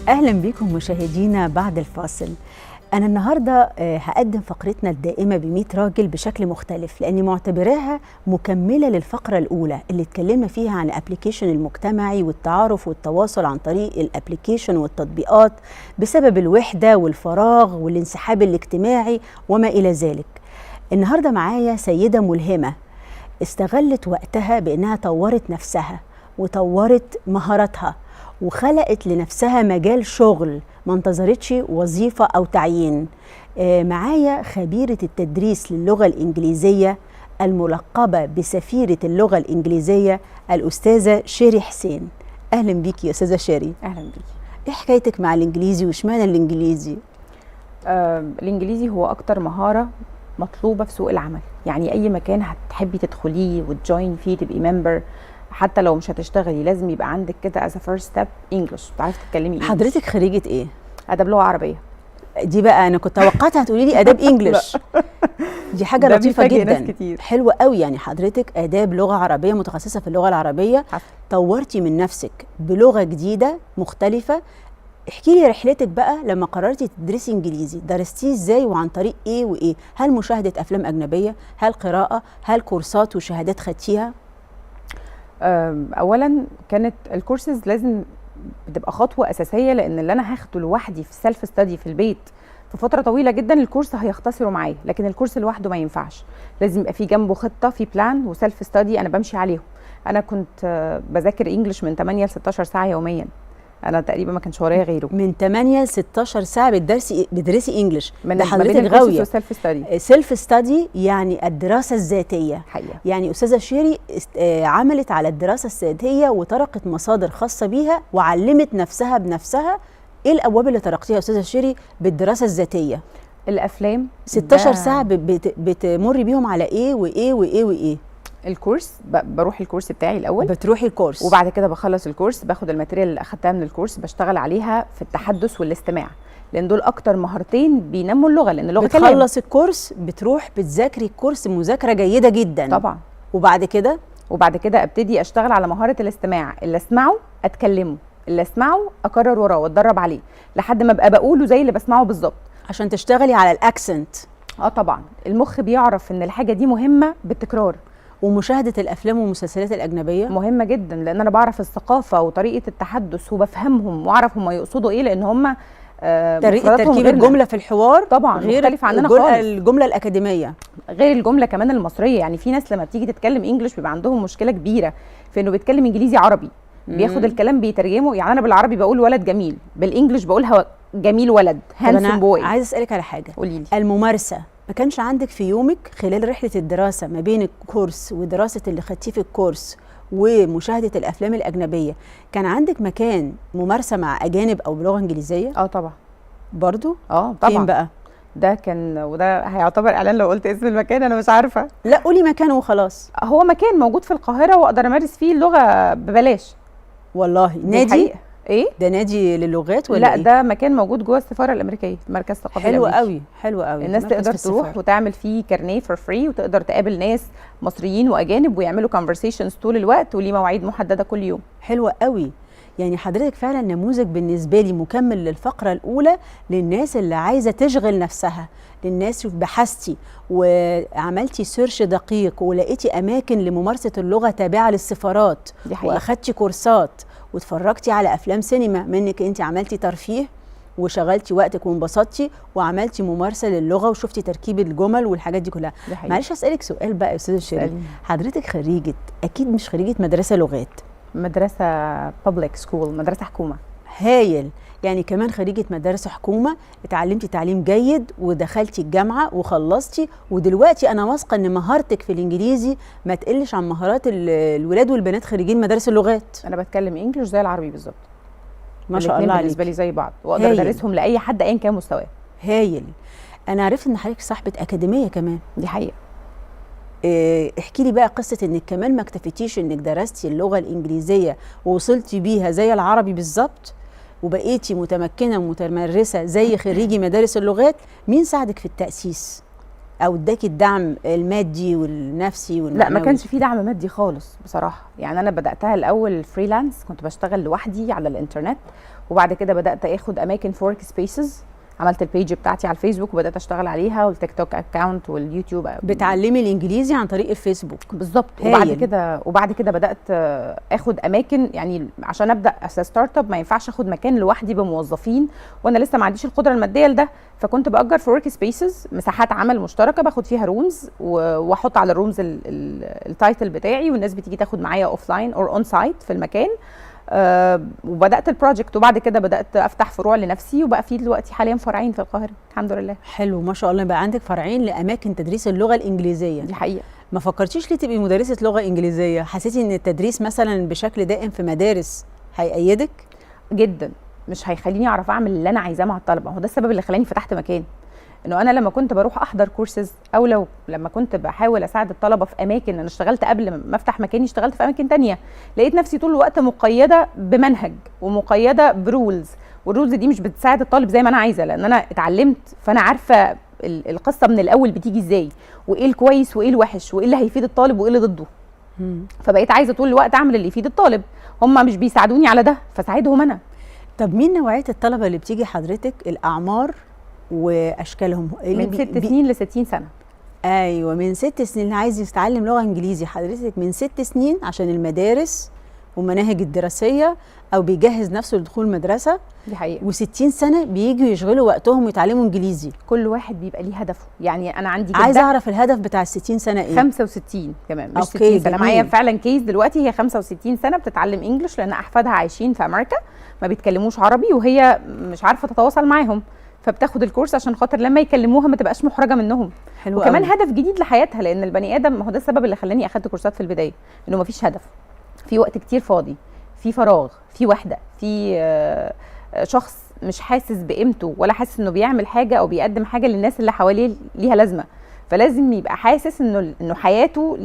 أهلا بكم مشاهدينا بعد الفاصل. أنا النهاردة هقدم فقرتنا الدائمة ب100 راجل بشكل مختلف، لأني معتبراها مكملة للفقرة الأولى اللي اتكلمنا فيها عن الابليكيشن المجتمعي والتعارف والتواصل عن طريق الابليكيشن والتطبيقات بسبب الوحدة والفراغ والانسحاب الاجتماعي وما إلى ذلك. النهاردة معايا سيدة ملهمة استغلت وقتها بأنها طورت نفسها وطورت مهاراتها وخلقت لنفسها مجال شغل، ما انتظرتش وظيفة أو تعيين. معايا خبيرة التدريس للغة الإنجليزية الملقبة بسفيرة اللغة الإنجليزية الأستاذة شيري حسين. أهلا بيكي يا أستاذة شيري. أهلا بيكي. إيه حكايتك مع الإنجليزي وإشمعنى الإنجليزي؟ الإنجليزي هو أكتر مهارة مطلوبة في سوق العمل، يعني أي مكان هتحبي تدخليه وتجوين فيه تبقي ممبر، حتى لو مش هتشتغلي لازم يبقى عندك كده as a first step انجلش، بتعرفي تتكلمي انجلش. حضرتك خريجة ايه؟ اداب لغه عربيه. دي بقى انا كنت توقعت هتقولي لي اداب انجلش. دي حاجه لطيفه جدا، حلوه قوي. يعني حضرتك اداب لغه عربيه متخصصه في اللغه العربيه، طورتي من نفسك بلغه جديده مختلفه. احكي لي رحلتك بقى لما قررتي تدرسي انجليزي، درستيه ازاي وعن طريق ايه وايه؟ هل مشاهده افلام اجنبيه؟ هل قراءه؟ هل كورسات وشهادات خدتيها؟ اولا كانت الكورسز لازم بتبقى خطوه اساسيه، لان اللي انا هاخده لوحدي في سيلف ستادي في البيت في فتره طويله جدا الكورس هيختصره معايا، لكن الكورس لوحده ما ينفعش، لازم يبقى في جنبه خطه، في بلان وسيلف ستادي انا بمشي عليهم. انا كنت بذاكر انجلش من 8 ل 16 ساعه يوميا، انا تقريبا ما كانش ورايا غيره. من 8 ل 16 ساعه بتدرسي انجلش؟ ده حضرتك غاويه سيلف ستادي. سيلف ستادي يعني الدراسه الذاتيه حقيقة. يعني استاذه شيري عملت على الدراسه الذاتيه وطرقت مصادر خاصه بيها وعلمت نفسها بنفسها. ايه الابواب اللي طرقتيها يا استاذه شيري بالدراسه الذاتيه؟ الافلام 16 ساعه بتمر بيهم على ايه وايه وايه وايه؟ الكورس بروح الكورس بتاعي الاول، بتروحي الكورس وبعد كده بخلص الكورس باخد الماتيريال اللي اخدتها من الكورس بشتغل عليها في التحدث والاستماع، لان دول اكتر مهارتين بينموا اللغه، لان اللغه كلام. بتخلص الكورس بتروح بتذاكري الكورس مذاكره جيده جدا طبعا، وبعد كده ابتدي اشتغل على مهاره الاستماع، اللي اسمعه اتكلمه، اللي اسمعه اكرر وراه واتدرب عليه لحد ما ابقى بقوله زي اللي بسمعه بالظبط، عشان تشتغلي على الاكسنت. طبعا المخ بيعرف ان الحاجه دي مهمه بالتكرار. ومشاهدة الأفلام والمسلسلات الأجنبية مهمة جدا، لأن أنا بعرف الثقافة وطريقة التحدث وبفهمهم وأعرف هم يقصدوا إيه، لأن هم طريقة تركيب الجملة في الحوار طبعا غير مختلفة عننا خالص. الجملة الأكاديمية غير الجملة كمان المصرية، يعني في ناس لما بتيجي تتكلم إنجلش بيبقى عندهم مشكلة كبيرة في إنه بيتكلم إنجليزي عربي، بياخد الكلام بيترجمه. يعني أنا بالعربي بقول ولد جميل، بالإنجلش بقول هو جميل ولد، هانسون بوي. عايز أسألك على حاجة، قوليلي. الممارسة ما كانش عندك في يومك خلال رحلة الدراسة ما بين الكورس ودراسة اللي خدتيه في الكورس ومشاهدة الأفلام الأجنبية، كان عندك مكان ممارسة مع أجانب أو بلغة إنجليزية؟ طبعا. برضو؟ طبعا. فين بقى؟ ده كان، وده هيعتبر إعلان لو قلت اسم المكان، أنا مش عارفة. لا قولي مكان وخلاص. هو مكان موجود في القاهرة وأقدر أمارس فيه اللغة ببلاش. والله نادي؟ ايه ده نادي للغات ولا لا إيه؟ ده مكان موجود جوه السفاره الامريكيه، مركز ثقافي حلو قوي. حلو قوي. الناس تقدر تروح وتعمل فيه كارنيه فور فري، وتقدر تقابل ناس مصريين واجانب ويعملوا كونفرسيشنز طول الوقت، وليه مواعيد محدده كل يوم. حلوه قوي. يعني حضرتك فعلا نموذج بالنسبه لي مكمل للفقره الاولى للناس اللي عايزه تشغل نفسها، للناس بحثتي وعملتي سيرش دقيق ولقيتي اماكن لممارسه اللغه تابعه للسفارات، واخدتي كورسات واتفرجتي على افلام سينما، منك انت عملتي ترفيه وشغلتي وقتك وانبسطتي وعملتي ممارسه للغه وشفتي تركيب الجمل والحاجات دي كلها. معلش اسالك سؤال بقى يا استاذه شيري، حضرتك خريجه اكيد مش خريجه مدرسه لغات؟ مدرسه بابليك سكول، مدرسه حكومه. هايل. يعني كمان خريجه مدارس حكومه، اتعلمتي تعليم جيد ودخلتي الجامعه وخلصتي، ودلوقتي انا واثقه ان مهارتك في الانجليزي ما تقلش عن مهارات الولاد والبنات خريجين مدارس اللغات. انا بتكلم انجلش زي العربي بالظبط، ما شاء الله عليك. بالنسبه لي زي بعض، واقدر ادرسهم لاي حد ايا كان مستواه. هايل. انا عرفت ان حضرتك صاحبه اكاديميه كمان. دي حقيقه. احكي لي بقى قصه انك كمان ما اكتفيتيش انك درستي اللغه الانجليزيه ووصلتي بيها زي العربي بالظبط وبقيتي متمكنه ومتمرسه زي خريجي مدارس اللغات. مين ساعدك في التاسيس او اداكي الدعم المادي والنفسي والمعنوي؟ لا ما كانش في دعم مادي خالص بصراحه، يعني انا بداتها الاول فريلانس، كنت بشتغل لوحدي على الانترنت، وبعد كده بدات اخد اماكن في ورك سبيسز، عملت البيج بتاعتي على الفيسبوك وبدات اشتغل عليها، والتيك توك اكاونت واليوتيوب. بتعلمي الانجليزي عن طريق الفيسبوك؟ بالظبط. هايل. وبعد كده بدات اخد اماكن، يعني عشان ابدا ستارت اب ما ينفعش اخد مكان لوحدي بموظفين وانا لسه ما عنديش القدره الماديه لده، فكنت باجر في ورك سبيسز مساحات عمل مشتركه باخد فيها رومز، واحط على الرومز التايتل بتاعي، والناس بتيجي تاخد معايا اوف لاين اور اون سايت في المكان. وبدات البروجكت، وبعد كده بدات افتح فروع لنفسي، وبقى في دلوقتي حاليا فرعين في القاهره الحمد لله. حلو ما شاء الله، بقى عندك فرعين لاماكن تدريس اللغه الانجليزيه. دي حقيقه. ما فكرتيش ليه تبقي مدرسه لغه انجليزيه؟ حسيتي ان التدريس مثلا بشكل دائم في مدارس هيأيدك جدا، مش هيخليني اعرف اعمل اللي انا عايزاه مع الطلبه. هو ده السبب اللي خلاني فتحت مكان، انه انا لما كنت بروح احضر كورسز، او لما كنت بحاول اساعد الطلبه في اماكن، انا اشتغلت قبل ما افتح مكاني اشتغلت في اماكن تانية، لقيت نفسي طول الوقت مقيده بمنهج ومقيده برولز، والرولز دي مش بتساعد الطالب زي ما انا عايزه، لان انا اتعلمت فانا عارفه القصه من الاول بتيجي ازاي، وايه الكويس وايه الوحش، وايه اللي هيفيد الطالب وايه اللي ضده. فبقيت عايزه طول الوقت اعمل اللي يفيد الطالب، هم مش بيساعدوني على ده فساعدهم انا. طب مين نوعيه الطلبه اللي بتيجي حضرتك؟ الاعمار واشكالهم من 6 سنين ل 60 سنه. ايوه من 6 سنين اللي عايز يتعلم لغه انجليزي، حضرتك من 6 سنين عشان المدارس والمناهج الدراسيه، او بيجهز نفسه لدخول المدرسه. دي حقيقه. و60 سنه بييجوا يشغلوا وقتهم ويتعلموا انجليزي. كل واحد بيبقى ليه هدفه، يعني انا عندي عايزه اعرف الهدف بتاع ال60 سنه ايه؟ 65 كمان مش 60 سنه. معايا فعلا كيس دلوقتي هي 65 سنه بتتعلم انجلش، لان احفادها عايشين في امريكا ما بيتكلموش عربي، وهي مش عارفه تتواصل معاهم، فبتاخد الكورس عشان خاطر لما يكلموها ما تبقاش محرجه منهم. حلو وكمان قوي. هدف جديد لحياتها، لان البني ادم، ما هو ده السبب اللي خلاني اخدت كورسات في البدايه، انه ما فيش هدف، في وقت كتير فاضي، في فراغ، في وحده، في شخص مش حاسس بقيمته ولا حاسس انه بيعمل حاجه او بيقدم حاجه للناس اللي حواليه ليها لازمه، فلازم يبقى حاسس انه حياته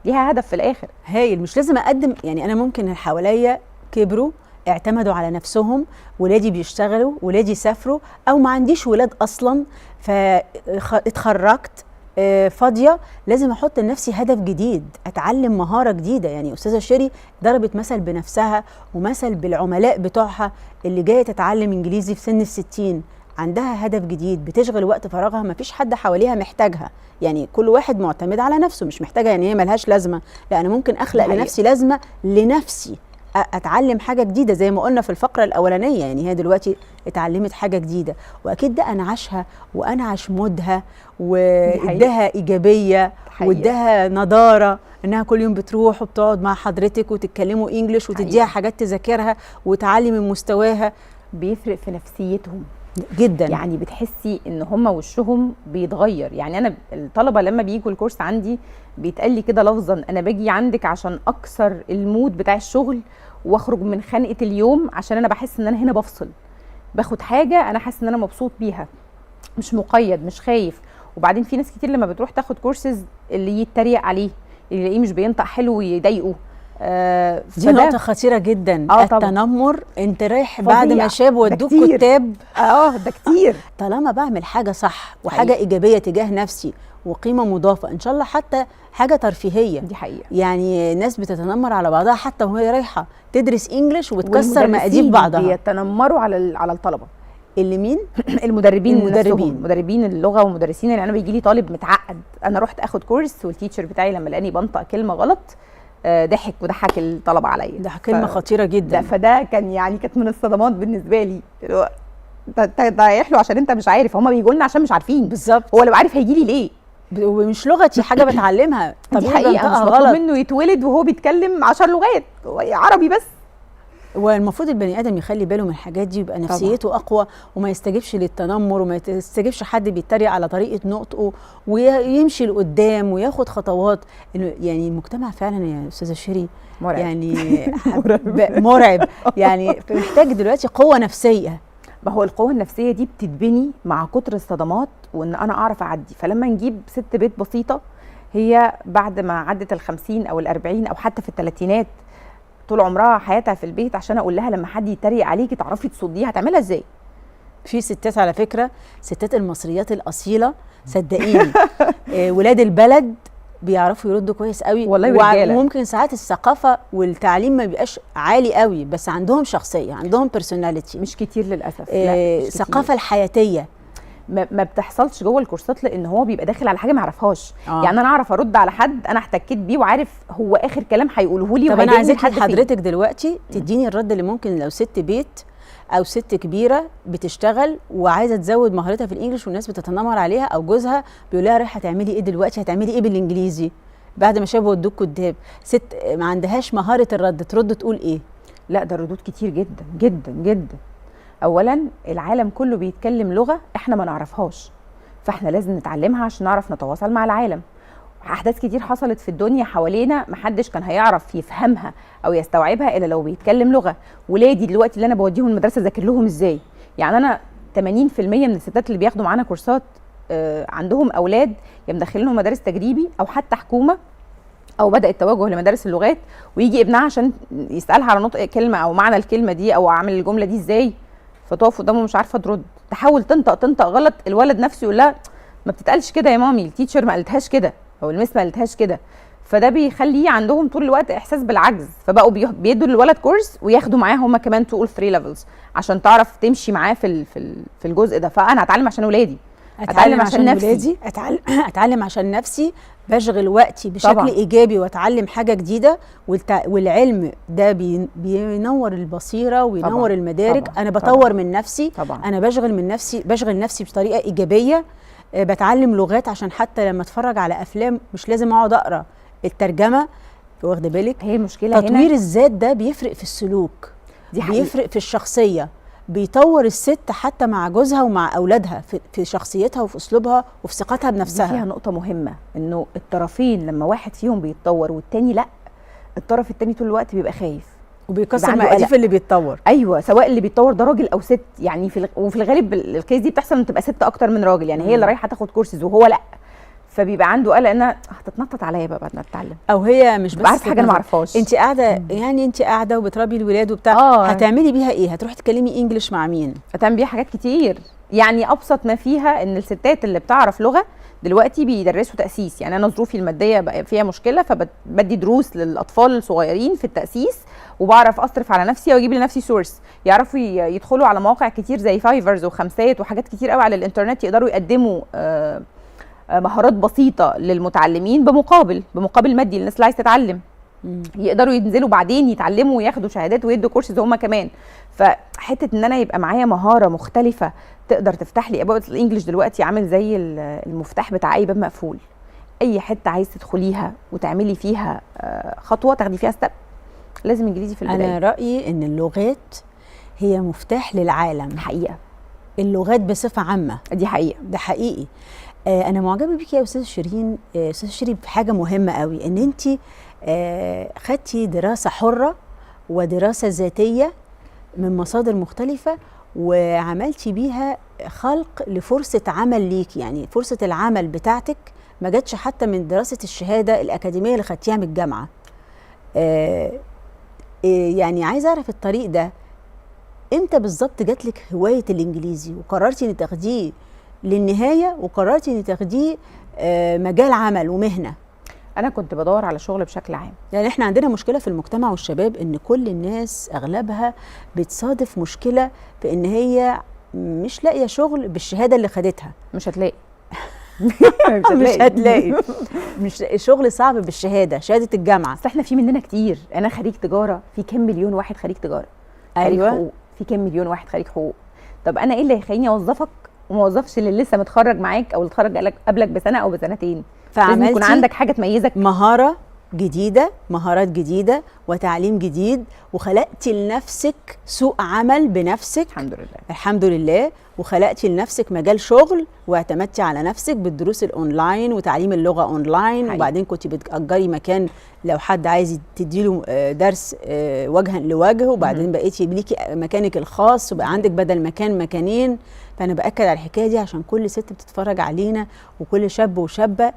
ليها هدف في الاخر. هايل. مش لازم اقدم، يعني انا ممكن اللي حواليا كبروا اعتمدوا على نفسهم، ولادي بيشتغلوا، ولادي سافروا، او ما عنديش ولاد اصلا فاتخرجت فاضيه، لازم احط لنفسي هدف جديد، اتعلم مهاره جديده. يعني استاذه شيري ضربت مثل بنفسها ومثل بالعملاء بتوعها اللي جايه تتعلم انجليزي في سن ال60، عندها هدف جديد، بتشغل وقت فراغها، ما فيش حد حواليها محتاجها، يعني كل واحد معتمد على نفسه، مش محتاجه يعني هي ملهاش لازمه، لا انا ممكن اخلق لنفسي لازمه لنفسي، اتعلم حاجه جديده زي ما قلنا في الفقره الاولانيه. يعني هي دلوقتي اتعلمت حاجه جديده، واكيد ده انعشها وانعش مودها واداها ايجابيه واداها نضاره، انها كل يوم بتروح وبتقعد مع حضرتك وتتكلموا انجلش وتديها حاجات تذاكرها وتعلي من مستواها. بيفرق في نفسيتهم جدا، يعني بتحسي ان هم وشهم بيتغير. يعني انا الطلبه لما بييجوا الكورس عندي بيتقال لي كده لفظا، انا باجي عندك عشان اكسر المود بتاع الشغل واخرج من خنقه اليوم، عشان انا بحس ان انا هنا بفصل، باخد حاجه انا حاسس ان انا مبسوط بيها، مش مقيد، مش خايف. وبعدين في ناس كتير لما بتروح تاخد كورسز اللي يتريق عليه، اللي يلاقيه مش بينطق حلو ويضايقه. دي نقطة خطيرة جدا. التنمر، انت رايح بعد ما شاب ودوك كتاب. ده كتير. طالما بعمل حاجة صح وحاجة إيجابية تجاه نفسي وقيمة مضافة، ان شاء الله حتى حاجة ترفيهية. دي حقيقة. يعني ناس بتتنمر على بعضها حتى وهي رايحة تدرس انجلش وتكسر مقاديف بعضها. بيتنمروا على الطلبة. اللي مين؟ مدربين اللغة ومدرسين. يعني انا بيجي لي طالب متعقد، انا رحت اخد كورس والتيتشر بتاعي لما لقاني بنطق كلمة غلط ضحك وضحك الطلبه عليا. ده كلمه خطيره جدا. فده كانت من الصدمات بالنسبه لي. انت رايح له عشان انت مش عارف، هم بيجوا لنا عشان مش عارفين. بالظبط. هو لو عارف هيجي لي ليه؟ ومش لغتي، حاجه بتعلمها. طب حقيقه مش مطلوب منه يتولد وهو بيتكلم 10 لغات عربي بس. والمفروض البني ادم يخلي باله من الحاجات دي، يبقى نفسيته طبعا اقوى وما يستجيبش للتنمر وما يستجيبش حد بيتريق على طريقه نطقه، ويمشي لقدام وياخد خطوات. يعني المجتمع فعلا يا استاذه شيري مرعب. يعني مرعب. يعني محتاج دلوقتي قوه نفسيه. ما هو القوه النفسيه دي بتتبني مع كتر الصدمات، وان انا اعرف اعدي. فلما نجيب ست بيت بسيطه هي بعد ما عدت ال50 او ال40 او حتى في الثلاثينات طول عمرها حياتها في البيت، عشان اقول لها لما حد يتريق عليكي تعرفي تصديها، هتعملها ازاي؟ في ستات على فكره، ستات المصريات الاصيله صدقيني ولاد البلد بيعرفوا يردوا كويس قوي والله ورجالة. وممكن ساعات الثقافه والتعليم ما بيبقاش عالي قوي، بس عندهم شخصيه، عندهم بيرسوناليتي، مش كتير للاسف. الثقافه الحياتيه ما بتحصلش جوه الكورسات، لان هو بيبقى داخل على حاجه ما يعرفهاش. يعني انا اعرف ارد على حد انا احتكيت بيه وعارف هو اخر كلام هيقوله لي. طب انا عايزاك حضرتك دلوقتي تديني الرد اللي ممكن لو ست بيت او ست كبيره بتشتغل وعايزه تزود مهارتها في الانجليش والناس بتتنمر عليها، او جوزها بيقول لها رايحه تعملي ايه دلوقتي، هتعملي ايه بالانجليزي بعد ما شافوا ودوك كداب، ست ما عندهاش مهاره الرد، ترد تقول ايه؟ لا ده ردود كتير جدا جدا جدا. اولا العالم كله بيتكلم لغه احنا ما نعرفهاش، فاحنا لازم نتعلمها عشان نعرف نتواصل مع العالم. احداث كتير حصلت في الدنيا حوالينا محدش كان هيعرف يفهمها او يستوعبها الا لو بيتكلم لغه. ولادي دلوقتي اللي انا بوديهم المدرسه اذاكر لهم ازاي؟ يعني انا 80% من الستات اللي بياخدوا معانا كورسات عندهم اولاد يا مدخلينهم مدارس تجريبي او حتى حكومه، او بدا التوجه لمدارس اللغات، ويجي ابنها عشان يسالها على نطق كلمه او معنى الكلمه دي او اعمل الجمله دي ازاي، فتقف قدامه مش عارفه ترد، تحاول تنطق غلط، الولد نفسه يقول لها ما بتتقالش كده يا مامي، التيتشر ما قالتهاش كده او المس ما قالتها كده. فده بيخليه عندهم طول الوقت احساس بالعجز، فبقوا بيدوا للولد كورس وياخدوا معاه هم كمان 2 or 3 ليفلز عشان تعرف تمشي معاه في الجزء ده. فانا هتعلم عشان ولادي، اتعلم عشان نفسي، اتعلم عشان نفسي، بشغل وقتي بشكل طبعا ايجابي واتعلم حاجه جديده. والعلم ده بينور البصيره وينور طبعا المدارك. طبعا انا بطور طبعا من نفسي طبعا. انا بشغل نفسي بطريقه ايجابيه. بتعلم لغات عشان حتى لما اتفرج على افلام مش لازم اقعد اقرا الترجمه، واخده بالك؟ هي مشكله تطوير هنا الذات ده بيفرق في السلوك، دي بيفرق في الشخصيه، بيطور الست حتى مع جوزها ومع اولادها في شخصيتها وفي اسلوبها وفي ثقتها بنفسها. دي فيها نقطه مهمه، انه الطرفين لما واحد فيهم بيتطور والتاني لا، الطرف التاني طول الوقت بيبقى خايف وبيكسر مقاديف اللي بيتطور. ايوه، سواء اللي بيتطور ده راجل او ست، يعني وفي الغالب الكيس دي بتحصل ان تبقى ست اكتر من راجل، يعني هي اللي رايحه تاخد كورسز وهو لا، فبيبقى عنده قلق انها هتتنطط عليا بقى بعد ما اتعلم، او هي مش بس عارفه حاجه انا ما اعرفهاش. انت قاعده يعني انت قاعده وبتربي الولاد وبتاع، هتعملي بيها ايه؟ هتروحي تكلمي انجلش مع مين؟ هتعمل بيها حاجات كتير. يعني ابسط ما فيها ان الستات اللي بتعرف لغه دلوقتي بيدرسوا تاسيس. يعني انا ظروفي الماديه بقى فيها مشكله، فبدي دروس للاطفال الصغيرين في التاسيس، وبعرف اصرف على نفسي واجيب لنفسي سورس. يعرفوا يدخلوا على مواقع كتير زي فايفرز وخمسات وحاجات كتير قوي على الانترنت، يقدروا يقدموا مهارات بسيطه للمتعلمين بمقابل مادي للناس اللي عايزه تتعلم. يقدروا ينزلوا بعدين يتعلموا وياخدوا شهادات ويدوا كورسز هم كمان. فحته ان انا يبقى معايا مهاره مختلفه تقدر تفتح لي ابواب الانجليش دلوقتي عامل زي المفتاح بتاع اي باب مقفول. اي حته عايز تدخليها وتعملي فيها خطوه تاخدي فيها ستيب، لازم انجليزي في البدايه. انا رايي ان اللغات هي مفتاح للعالم. حقيقه اللغات بصفه عامه، دي حقيقه، ده حقيقي. انا معجبه بيكي يا استاذه شيرين. استاذه شيرين بحاجه مهمه قوي، ان انت خدتي دراسه حره ودراسه ذاتيه من مصادر مختلفه، وعملتي بيها خلق لفرصه عمل ليكي. يعني فرصه العمل بتاعتك ما جاتش حتى من دراسه الشهاده الاكاديميه اللي خدتيها من الجامعه. يعني عايزه اعرف الطريق ده امتى بالظبط جاتلك هوايه الانجليزي وقررتي ان تاخديه للنهايه، وقررتي ان تاخديه مجال عمل ومهنه؟ انا كنت بدور على شغل بشكل عام. يعني احنا عندنا مشكله في المجتمع والشباب ان كل الناس اغلبها بتصادف مشكله في ان هي مش لاقيه شغل بالشهاده اللي خدتها. مش هتلاقي مش شغل صعب بالشهاده، شهاده الجامعه. بس احنا في مننا كتير. انا خريج تجاره، في كام مليون واحد خريج تجاره. ايوه. خريج حقوق، في كام مليون واحد خريج حقوق. طب انا ايه اللي هيخليني اوظفك وما اوظفش اللي لسه متخرج معاك او اللي اتخرج قبلك بسنه او بسنتين؟ لازم يكون عندك حاجه تميزك، مهاره جديده، مهارات جديده وتعليم جديد، وخلقتي لنفسك سوق عمل بنفسك. الحمد لله الحمد لله. وخلقتي لنفسك مجال شغل واعتمدتي على نفسك بالدروس الاونلاين وتعليم اللغه اونلاين. حقيقي. وبعدين كنت بتأجري مكان لو حد عايز تديله درس وجها لوجه، وبعدين بقيتي ليكي مكانك الخاص وبقى عندك بدل مكان مكانين. فانا باكد على الحكايه دي عشان كل ست بتتفرج علينا وكل شاب وشابه،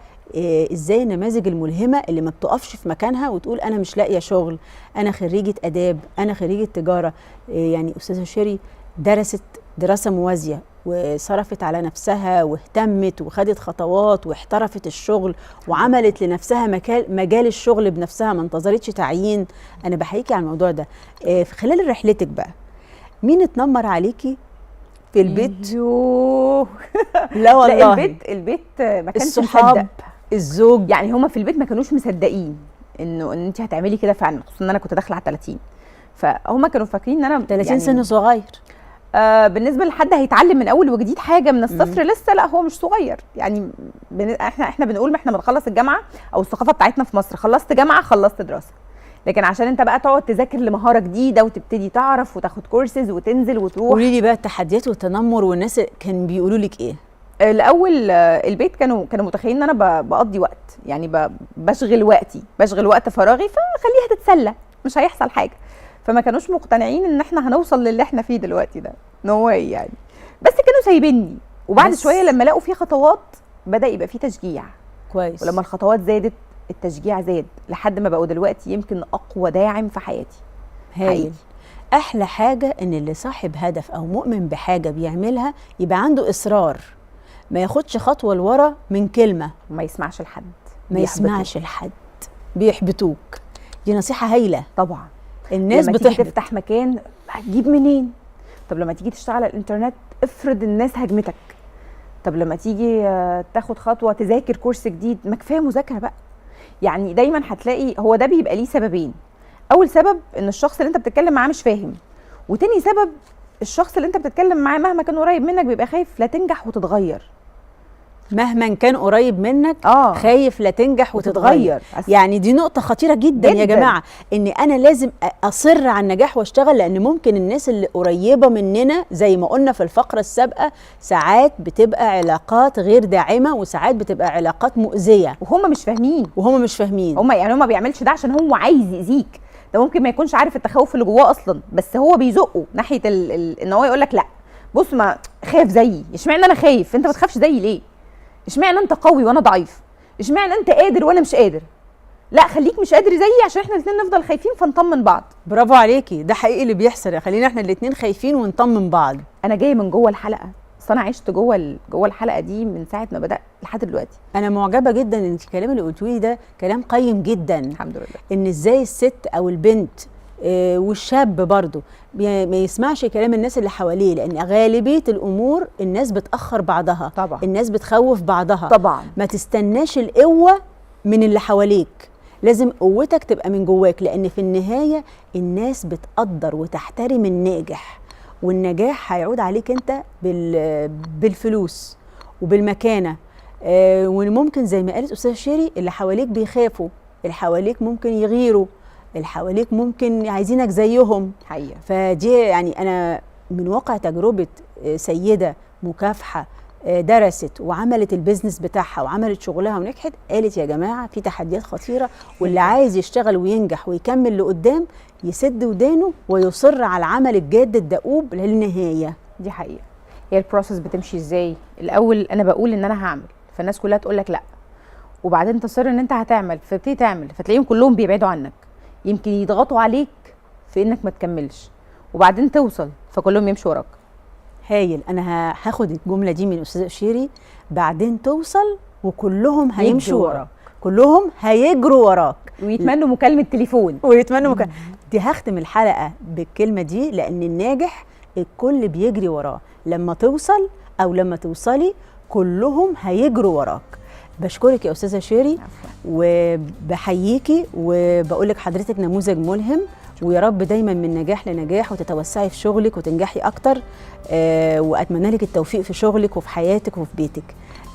ازاي النماذج الملهمه اللي ما بتقفش في مكانها وتقول انا مش لاقيه شغل، انا خريجه اداب، انا خريجه تجاره. يعني استاذه شيري درست دراسه موازيه وصرفت على نفسها واهتمت وخدت خطوات واحترفت الشغل وعملت لنفسها مجال الشغل بنفسها، ما انتظرتش تعيين. انا بحكي عن الموضوع ده. في خلال رحلتك بقى مين اتنمر عليكي في البيت؟ يوه. لا والله. لا، البيت ما كانش الصحاب، مصدق. الزوج، يعني هما في البيت ما كانوش مصدقين ان انت هتعملي كده فعلا، خصوصا ان انا كنت داخله على 30. فهم كانوا فاكرين ان انا 30 يعني سن صغير. بالنسبه لحد هيتعلم من اول وجديد حاجه من الصفر لسه، لا هو مش صغير يعني. احنا بنقول ما احنا بنخلص الجامعه، او الثقافه بتاعتنا في مصر خلصت جامعه خلصت دراسه. لكن عشان انت بقى تقعد تذاكر لمهاره جديده وتبتدي تعرف وتاخد كورسز وتنزل وتروح. قولي لي بقى التحديات والتنمر والناس كانوا بيقولوا لك ايه؟ الاول البيت كانوا متخيلين ان انا بقضي وقت، يعني بشغل وقت فراغي، فخليها تتسلى مش هيحصل حاجه. فما كانوش مقتنعين ان احنا هنوصل للي احنا فيه دلوقتي ده، نو واي يعني. بس كانوا سايبيني، وبعد شويه لما لقوا في خطوات بدا يبقى في تشجيع كويس. ولما الخطوات زادت التشجيع زاد، لحد ما بقوا دلوقتي يمكن اقوى داعم في حياتي. هايل. احلى حاجه ان اللي صاحب هدف او مؤمن بحاجه بيعملها يبقى عنده اصرار، ما ياخدش خطوه لورا من كلمه، ما يسمعش لحد، ما يسمعش لحد بيحبطوك. دي نصيحه هايله. طبعا الناس لما تيجي بتحبط. تفتح مكان هتجيب منين؟ طب لما تيجي تشتغل على الانترنت افرض الناس هجمتك. طب لما تيجي تاخد خطوه تذاكر كورس جديد، ما كفايه مذاكره بقى. يعني دايما هتلاقي هو ده بيبقى ليه سببين. اول سبب ان الشخص اللي انت بتتكلم معاه مش فاهم، وتاني سبب الشخص اللي انت بتتكلم معاه مهما كان قريب منك بيبقى خايف لا تنجح وتتغير. مهما كان قريب منك خايف لا تنجح وتتغير. يعني دي نقطة خطيرة جدا يا جماعة، ان انا لازم اصر على النجاح واشتغل، لان ممكن الناس اللي قريبة مننا زي ما قلنا في الفقرة السابقة ساعات بتبقى علاقات غير داعمة، وساعات بتبقى علاقات مؤذية وهم مش فاهمين. هم ما بيعملش ده عشان هو عايز يأذيك، ده ممكن ما يكونش عارف التخوف اللي جواه اصلا، بس هو بيزقه ناحية ان هو يقول لك لا بص ما خايف زيي، اشمعنى انا خايف؟ انت ما تخافش زيي ليه؟ اشمعنى انت قوي وانا ضعيف؟ اشمعنى انت قادر وانا مش قادر؟ لا خليك مش قادر زيي عشان احنا الاثنين نفضل خايفين فنطمن بعض. برافو عليكي، ده حقيقي اللي بيحصل، خلينا احنا الاثنين خايفين ونطمن بعض. انا جايه من جوه الحلقه، اصل انا عشت جوه الحلقه دي من ساعه ما بدات لحد دلوقتي. انا معجبه جدا ان الكلام اللي قلتيه ده كلام قيم جدا. الحمد لله. ان ازاي الست او البنت والشاب برضو ما يسمعش كلام الناس اللي حواليه، لان غالبيه الامور الناس بتاخر بعضها طبعا، الناس بتخوف بعضها طبعا. ما تستناش القوه من اللي حواليك، لازم قوتك تبقى من جواك، لان في النهايه الناس بتقدر وتحترم الناجح، والنجاح هيعود عليك انت بالفلوس وبالمكانه. وممكن زي ما قالت استاذه شيري اللي حواليك بيخافوا، اللي حواليك ممكن يغيروا، اللي حواليك ممكن عايزينك زيهم حقيقة. فدي يعني انا من واقع تجربه سيده مكافحه درست وعملت البيزنس بتاعها وعملت شغلها ونجحت، قالت يا جماعه في تحديات خطيره، واللي عايز يشتغل وينجح ويكمل لقدام يسد ودانه ويصر على العمل الجاد الدؤوب للنهايه. دي حقيقه. هي البروسس بتمشي ازاي؟ الاول انا بقول ان انا هعمل، فالناس كلها تقول لك لا، وبعدين تصر ان انت هتعمل، فتبتدي تعمل، فتلاقيهم كلهم بيبعدوا عنك، يمكن يضغطوا عليك في انك ما تكملش، وبعدين توصل فكلهم يمشوا وراك. هايل. انا هاخد الجمله دي من استاذه شيري، بعدين توصل وكلهم هيمشوا وراك، كلهم هيجروا وراك ويتمنوا مكالمه تليفون دي هختم الحلقه بالكلمه دي، لان الناجح الكل بيجري وراه، لما توصل او لما توصلي كلهم هيجروا وراك. بشكرك يا استاذه شيري وبحييكي وبقول لك حضرتك نموذج ملهم، ويا رب دايما من نجاح لنجاح وتتوسعي في شغلك وتنجحي اكتر، واتمنى لك التوفيق في شغلك وفي حياتك وفي بيتك.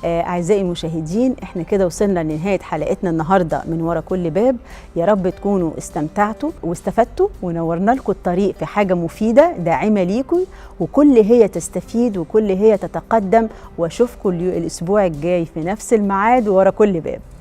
اعزائي المشاهدين، احنا كده وصلنا لنهايه حلقتنا النهارده من ورا كل باب. يا رب تكونوا استمتعتوا واستفدتوا ونورنا لكم الطريق في حاجه مفيده داعمه ليكم، وكل هي تستفيد وكل هي تتقدم، واشوفكم الاسبوع الجاي في نفس الميعاد ورا كل باب.